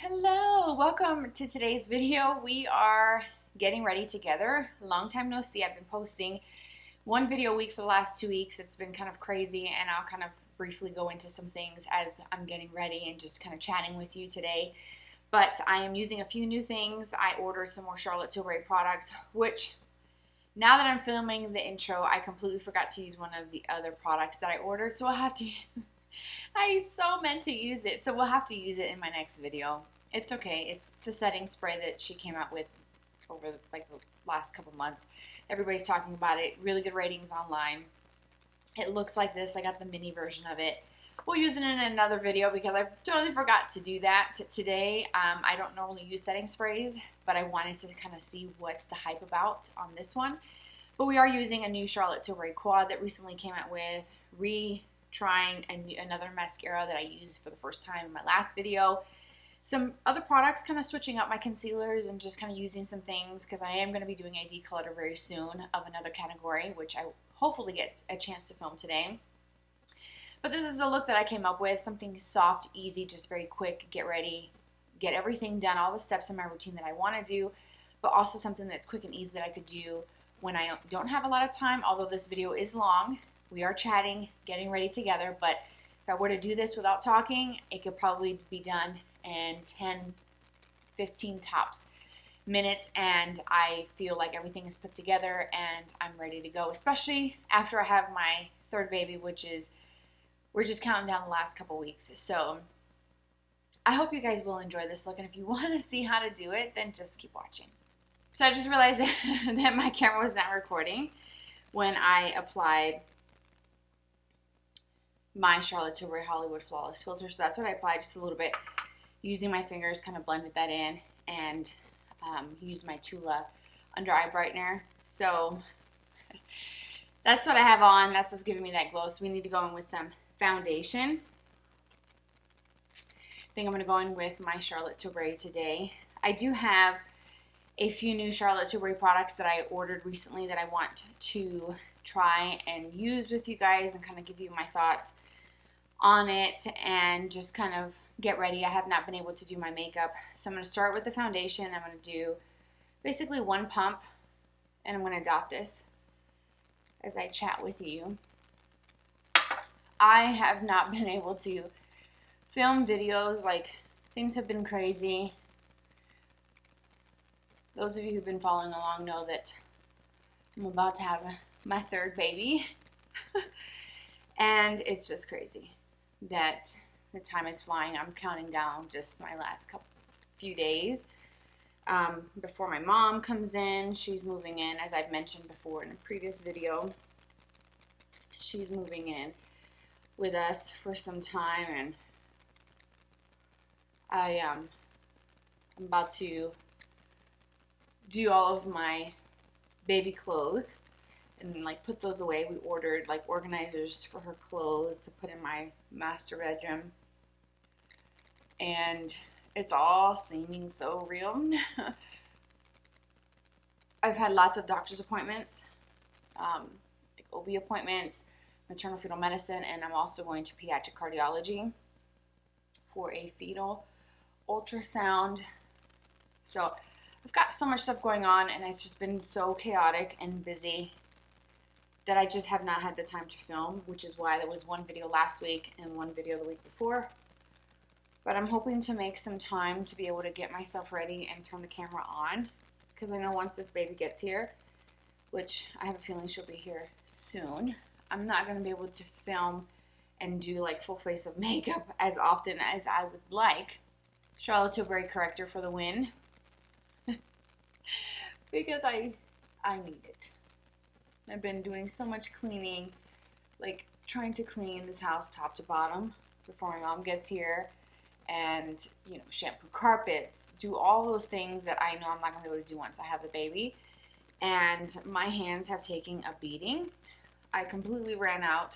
Hello, welcome to today's video. We are getting ready together. Long time no see. I've been posting one video a week for the last 2 weeks. It's been kind of crazy, and I'll kind of briefly go into some things as I'm getting ready and just kind of chatting with you today. But I am using a few new things. I ordered some more Charlotte Tilbury products, which now that I'm filming the intro, I completely forgot to use one of the other products that I ordered, so I'll have to I so meant to use it, so we'll have to use it in my next video. It's okay. It's the setting spray that she came out with over like the last couple months. Everybody's talking about it. Really good ratings online. It looks like this. I got the mini version of it. We'll use it in another video because I totally forgot to do that today. I don't normally use setting sprays, but I wanted to kind of see what's the hype about on this one. But we are using a new Charlotte Tilbury quad that recently came out with. Trying another mascara that I used for the first time in my last video. Some other products, kind of switching up my concealers and just kind of using some things because I am going to be doing a decolor very soon of another category, which I hopefully get a chance to film today. But this is the look that I came up with, something soft, easy, just very quick, get ready, get everything done, all the steps in my routine that I want to do, but also something that's quick and easy that I could do when I don't have a lot of time, although this video is long. We are chatting, getting ready together, but if I were to do this without talking, it could probably be done in 10, 15 tops minutes, and I feel like everything is put together and I'm ready to go, especially after I have my third baby, which is, we're just counting down the last couple weeks. So I hope you guys will enjoy this look, and if you want to see how to do it, then just keep watching. So I just realized that my camera was not recording when I applied my Charlotte Tilbury Hollywood Flawless filter, so that's what I applied, just a little bit. Using my fingers, kind of blended that in, and used my Tula under eye brightener. So that's what I have on. That's what's giving me that glow. So we need to go in with some foundation. I think I'm going to go in with my Charlotte Tilbury today. I do have a few new Charlotte Tilbury products that I ordered recently that I want to try and use with you guys and kind of give you my thoughts on it and just kind of get ready. I have not been able to do my makeup, so I'm going to start with the foundation. I'm going to do basically one pump, and I'm going to dot this as I chat with you. I have not been able to film videos, like things have been crazy. Those of you who've been following along know that I'm about to have my third baby and it's just crazy that the time is flying. I'm counting down just my last few days before my mom comes in. She's moving in, as I've mentioned before in a previous video. She's moving in with us for some time, and I'm about to do all of my baby clothes and like put those away. We ordered like organizers for her clothes to put in my master bedroom, and it's all seeming so real. I've had lots of doctor's appointments, like OB appointments, maternal fetal medicine, and I'm also going to pediatric cardiology for a fetal ultrasound. So I've got so much stuff going on, and it's just been so chaotic and busy that I just have not had the time to film, which is why there was one video last week and one video the week before. But I'm hoping to make some time to be able to get myself ready and turn the camera on, because I know once this baby gets here, which I have a feeling she'll be here soon, I'm not going to be able to film and do like full face of makeup as often as I would like. Charlotte Tilbury corrector for the win. Because I need it. I've been doing so much cleaning, like trying to clean this house top to bottom before my mom gets here, and you know, shampoo carpets, do all those things that I know I'm not going to be able to do once I have the baby. And my hands have taken a beating. I completely ran out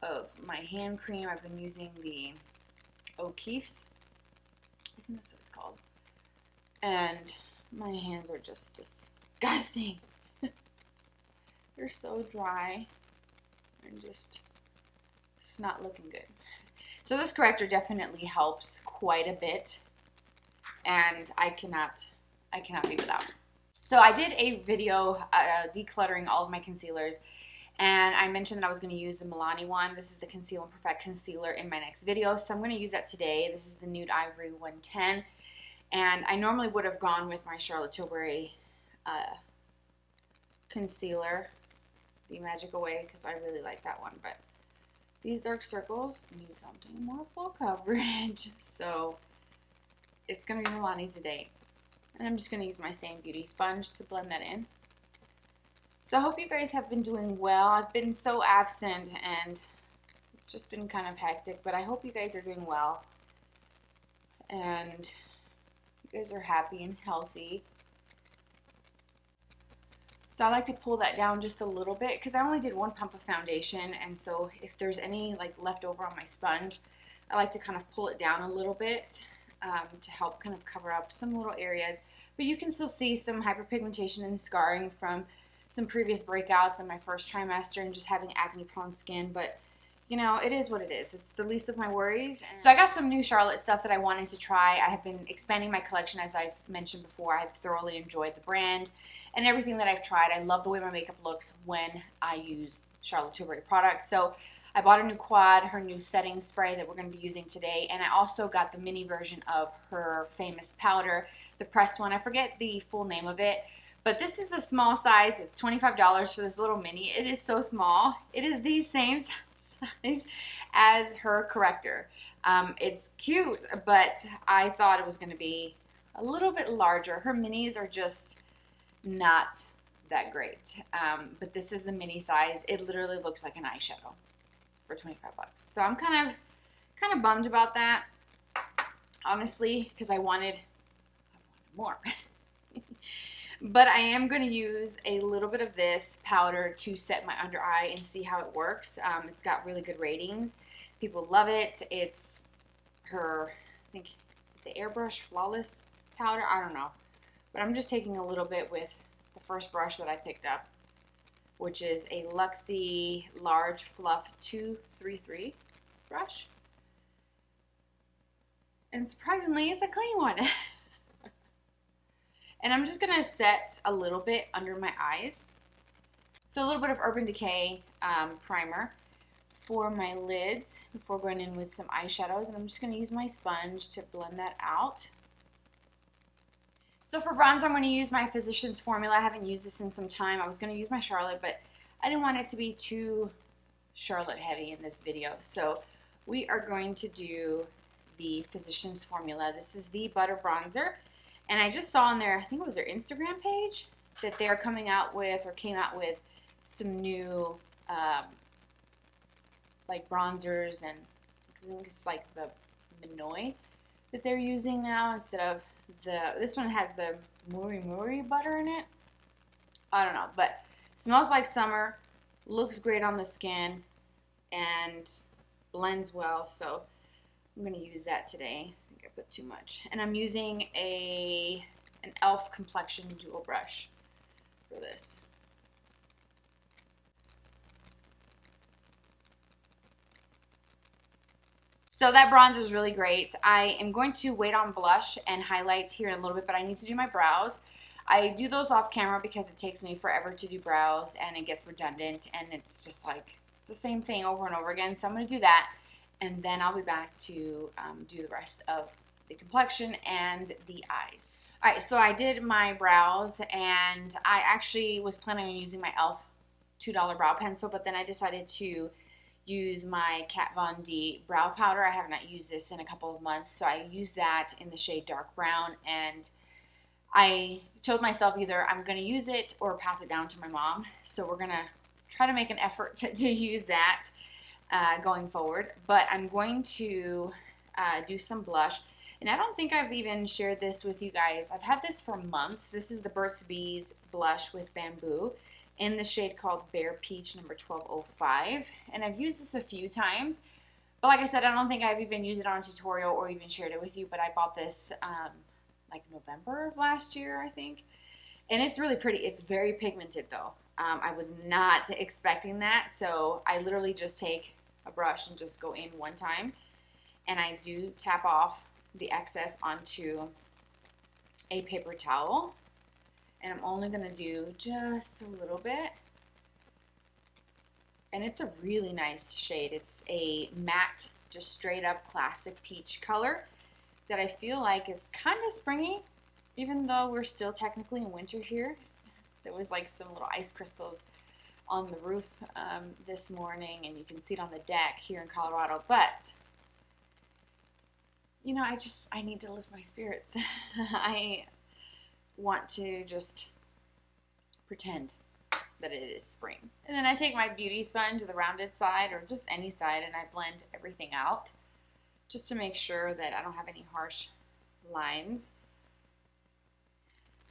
of my hand cream. I've been using the O'Keeffe's, I think that's what it's called, and my hands are just disgusting. They're so dry and just, it's not looking good. So this corrector definitely helps quite a bit and I cannot be without. So I did a video decluttering all of my concealers, and I mentioned that I was going to use the Milani one. This is the Conceal and Perfect Concealer in my next video, so I'm going to use that today. This is the Nude Ivory 110, and I normally would have gone with my Charlotte Tilbury concealer, the Magic Away, because I really like that one, but these dark circles need something more full coverage, so it's going to be Milani today. And I'm just going to use my Same Beauty sponge to blend that in. So I hope you guys have been doing well. I've been so absent and it's just been kind of hectic, but I hope you guys are doing well. And you guys are happy and healthy. So I like to pull that down just a little bit because I only did one pump of foundation, and so if there's any like left over on my sponge, I like to kind of pull it down a little bit to help kind of cover up some little areas. But you can still see some hyperpigmentation and scarring from some previous breakouts in my first trimester and just having acne prone skin, but you know, it is what it is. It's the least of my worries. So I got some new Charlotte stuff that I wanted to try. I have been expanding my collection, as I've mentioned before. I've thoroughly enjoyed the brand and everything that I've tried. I love the way my makeup looks when I use Charlotte Tilbury products. So I bought a new quad, her new setting spray that we're going to be using today, and I also got the mini version of her famous powder, the pressed one. I forget the full name of it, but this is the small size. It's $25 for this little mini. It is so small. It is the same size as her corrector. It's cute, but I thought it was going to be a little bit larger. Her minis are just not that great, but this is the mini size. It literally looks like an eyeshadow for 25 bucks. So I'm kind of bummed about that, honestly, because I wanted more. But I am going to use a little bit of this powder to set my under eye and see how it works. It's got really good ratings. People love it. It's her, I think, is it the Airbrush Flawless powder? I don't know. But I'm just taking a little bit with the first brush that I picked up, which is a Luxie Large Fluff 233 brush. And surprisingly, it's a clean one. And I'm just going to set a little bit under my eyes. So a little bit of Urban Decay primer for my lids before going in with some eyeshadows. And I'm just going to use my sponge to blend that out. So for bronzer, I'm going to use my Physicians Formula. I haven't used this in some time. I was going to use my Charlotte, but I didn't want it to be too Charlotte heavy in this video. So we are going to do the Physicians Formula. This is the Butter Bronzer. And I just saw on their, I think it was their Instagram page, that they're coming out with, or came out with, some new like bronzers, and I think it's like the Minoy that they're using now instead of this one has the Muri butter in it. I don't know, but smells like summer, looks great on the skin, and blends well. So I'm going to use that today. I think I put too much. And I'm using an e.l.f. complexion dual brush for this. So that bronzer is really great. I am going to wait on blush and highlights here in a little bit, but I need to do my brows. I do those off camera because it takes me forever to do brows and it gets redundant and it's just like it's the same thing over and over again. So I'm going to do that and then I'll be back to do the rest of the complexion and the eyes. Alright, so I did my brows and I actually was planning on using my e.l.f. $2 brow pencil, but then I decided to use my Kat Von D brow powder. I have not used this in a couple of months, so I used that in the shade dark brown, and I told myself either I'm going to use it or pass it down to my mom. So we're going to try to make an effort to use that going forward. But I'm going to do some blush, and I don't think I've even shared this with you guys. I've had this for months. This is the Burt's Bees blush with bamboo in the shade called Bare Peach number 1205, and I've used this a few times, but like I said, I don't think I've even used it on a tutorial or even shared it with you. But I bought this like November of last year, I think, and it's really pretty. It's very pigmented though. I was not expecting that, so I literally just take a brush and just go in one time, and I do tap off the excess onto a paper towel, and I'm only going to do just a little bit. And it's a really nice shade. It's a matte, just straight up classic peach color that I feel like is kind of springy, even though we're still technically in winter here. There was like some little ice crystals on the roof this morning, and you can see it on the deck here in Colorado. But you know, I need to lift my spirits. I want to just pretend that it is spring. And then I take my beauty sponge, the rounded side or just any side, and I blend everything out just to make sure that I don't have any harsh lines.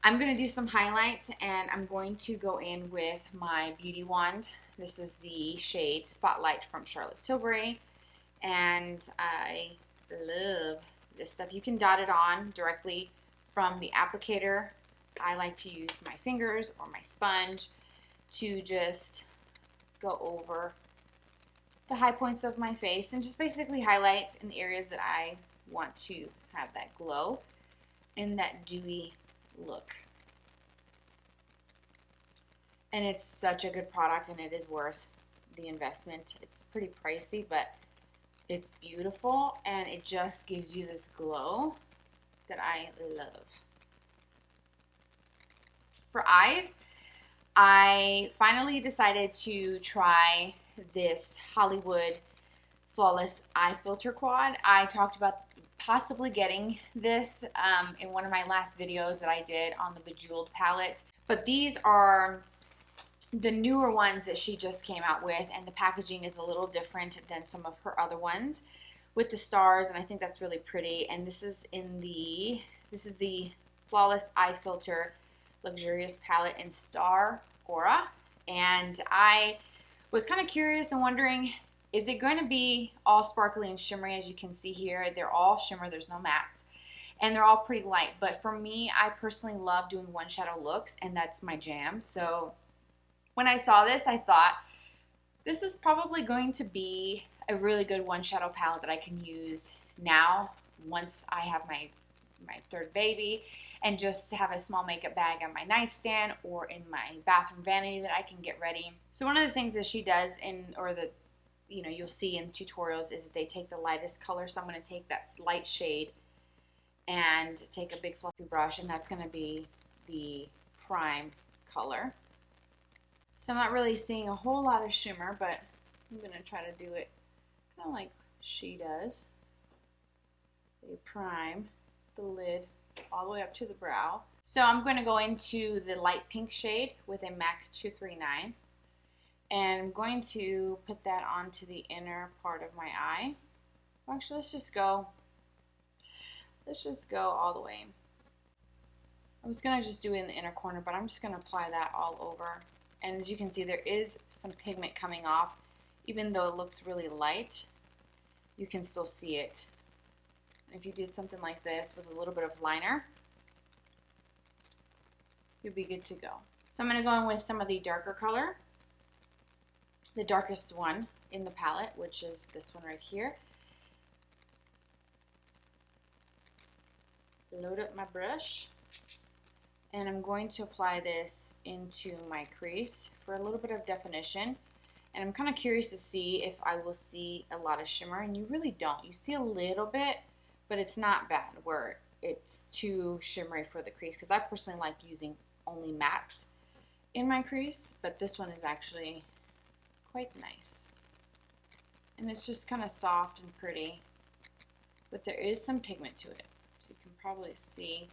I'm going to do some highlight, and I'm going to go in with my beauty wand. This is the shade Spotlight from Charlotte Tilbury, and I love this stuff. You can dot it on directly from the applicator. I like to use my fingers or my sponge to just go over the high points of my face and just basically highlight in the areas that I want to have that glow and that dewy look. And it's such a good product, and it is worth the investment. It's pretty pricey, but it's beautiful, and it just gives you this glow that I love. For eyes, I finally decided to try this Hollywood Flawless Eye Filter Quad. I talked about possibly getting this in one of my last videos that I did on the Bejeweled palette. But these are the newer ones that she just came out with, and the packaging is a little different than some of her other ones with the stars, and I think that's really pretty. And this is the Flawless Eye Filter Luxurious Palette in Star Aura. And I was kind of curious and wondering, is it going to be all sparkly and shimmery? As you can see here, they're all shimmer, there's no mattes, and they're all pretty light. But for me, I personally love doing one shadow looks, and that's my jam. So when I saw this, I thought this is probably going to be a really good one shadow palette that I can use now once I have my third baby, and just have a small makeup bag on my nightstand or in my bathroom vanity that I can get ready. So one of the things that she does you'll see in tutorials is that they take the lightest color. So I'm going to take that light shade and take a big fluffy brush, and that's going to be the prime color. So I'm not really seeing a whole lot of shimmer, but I'm going to try to do it kind of like she does. They prime the lid all the way up to the brow. So I'm going to go into the light pink shade with a MAC 239, and I'm going to put that onto the inner part of my eye. Actually, let's just go all the way. I was going to just do it in the inner corner, but I'm just going to apply that all over. And as you can see, there is some pigment coming off. Even though it looks really light, you can still see it. If you did something like this with a little bit of liner, you'll be good to go. So I'm going to go in with some of the darker color, the darkest one in the palette, which is this one right here. Load up my brush, and I'm going to apply this into my crease for a little bit of definition. And I'm kind of curious to see if I will see a lot of shimmer, and you really don't. You see a little bit, but it's not bad where it's too shimmery for the crease, because I personally like using only mattes in my crease, but this one is actually quite nice. And it's just kind of soft and pretty, but there is some pigment to it. So you can probably see,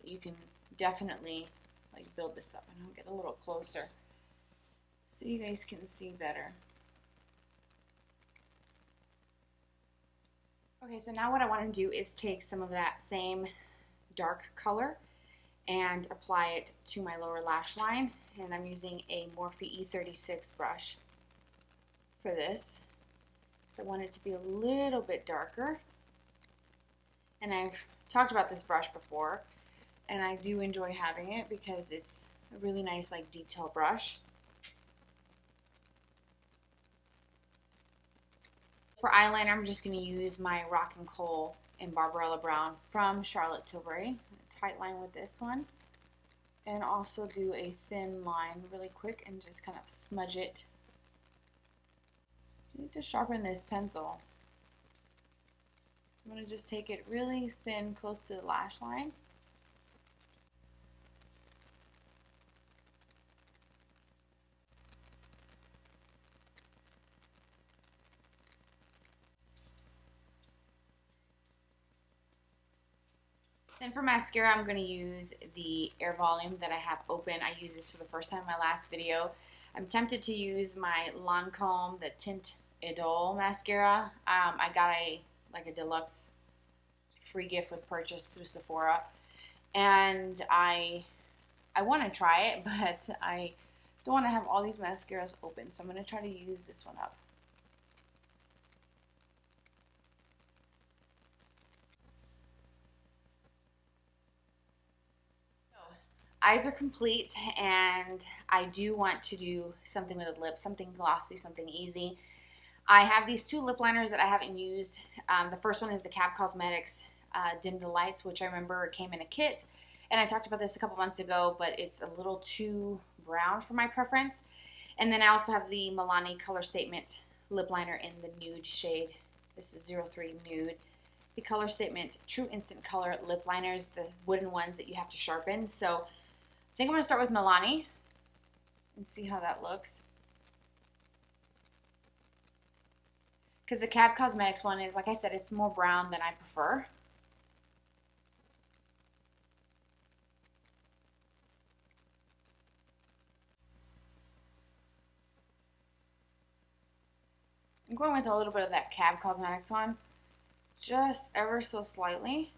you can definitely like build this up. And I'll get a little closer so you guys can see better. Okay, so now what I want to do is take some of that same dark color and apply it to my lower lash line. And I'm using a Morphe E36 brush for this. So I want it to be a little bit darker. And I've talked about this brush before, and I do enjoy having it because it's a really nice like detail brush. For eyeliner, I'm just going to use my Rock and Coal in Barbarella Brown from Charlotte Tilbury. tight line with this one. And also do a thin line really quick and just kind of smudge it. I need to sharpen this pencil. I'm going to just take it really thin close to the lash line. Then for mascara, I'm going to use the Air Volume that I have open. I used this for the first time in my last video. I'm tempted to use my Lancome, the Tint Idole mascara. I got a deluxe free gift with purchase through Sephora, and I want to try it, but I don't want to have all these mascaras open, so I'm going to try to use this one up. Eyes are complete, and I do want to do something with the lips, something glossy, something easy. I have these two lip liners that I haven't used. The first one is the Cap Cosmetics Dim the Lights, which I remember came in a kit, and I talked about this a couple months ago, but it's a little too brown for my preference. And then I also have the Milani Color Statement lip liner in the nude shade. This is 03 Nude. The Color Statement True Instant Color lip liners, the wooden ones that you have to sharpen. So I think I'm going to start with Milani and see how that looks. Because the Cap Cosmetics one is, like I said, it's more brown than I prefer. I'm going with a little bit of that Cap Cosmetics one, just ever so slightly.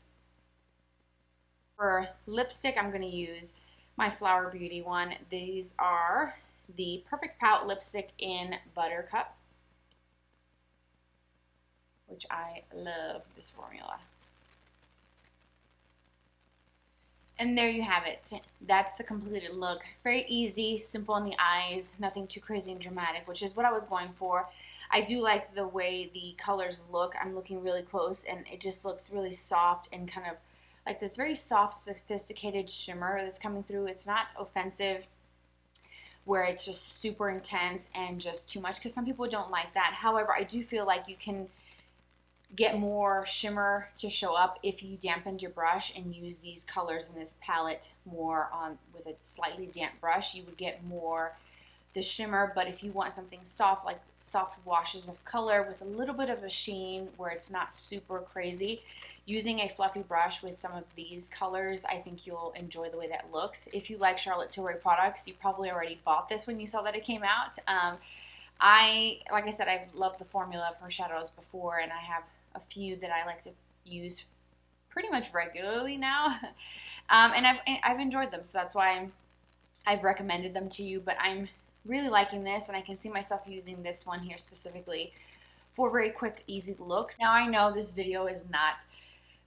For lipstick, I'm going to use my Flower Beauty one. These are the Perfect Pout lipstick in Buttercup, which I love this formula. And there you have it. That's the completed look. Very easy, simple on the eyes, nothing too crazy and dramatic, which is what I was going for. I do like the way the colors look. I'm looking really close, and it just looks really soft and kind of like this very soft, sophisticated shimmer that's coming through. It's not offensive where it's just super intense and just too much, because some people don't like that. However, I do feel like you can get more shimmer to show up if you dampened your brush and use these colors in this palette more on with a slightly damp brush. You would get more the shimmer. But if you want something soft, like soft washes of color with a little bit of a sheen where it's not super crazy, using a fluffy brush with some of these colors, I think you'll enjoy the way that looks. If you like Charlotte Tilbury products, you probably already bought this when you saw that it came out. Like I said, I've loved the formula of her shadows before, and I have a few that I like to use pretty much regularly now. And I've enjoyed them, so that's why I've recommended them to you. But I'm really liking this, and I can see myself using this one here specifically for very quick, easy looks. Now, I know this video is not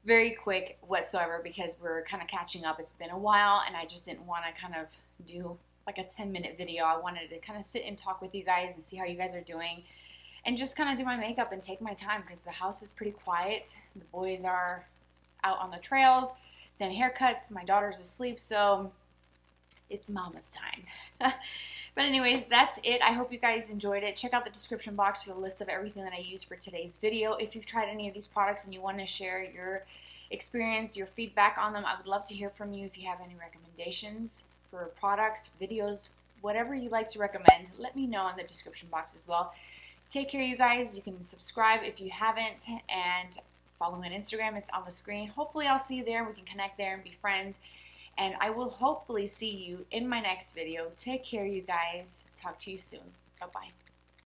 very quick whatsoever because we're kind of catching up. It's been a while, and I just didn't want to kind of do like a 10-minute video. I wanted to kind of sit and talk with you guys and see how you guys are doing, and just kind of do my makeup and take my time because the house is pretty quiet. The boys are out on the trails, then haircuts, my daughter's asleep, so it's mama's time. But anyways, that's it. I hope you guys enjoyed it. Check out the description box for the list of everything that I used for today's video. If you've tried any of these products and you want to share your experience, your feedback on them, I would love to hear from you. If you have any recommendations for products, videos, whatever you like to recommend, let me know in the description box as well. Take care, you guys. You can subscribe if you haven't, and follow me on Instagram. It's on the screen. Hopefully I'll see you there and we can connect there and be friends. And I will hopefully see you in my next video. Take care, you guys. Talk to you soon. Bye-bye.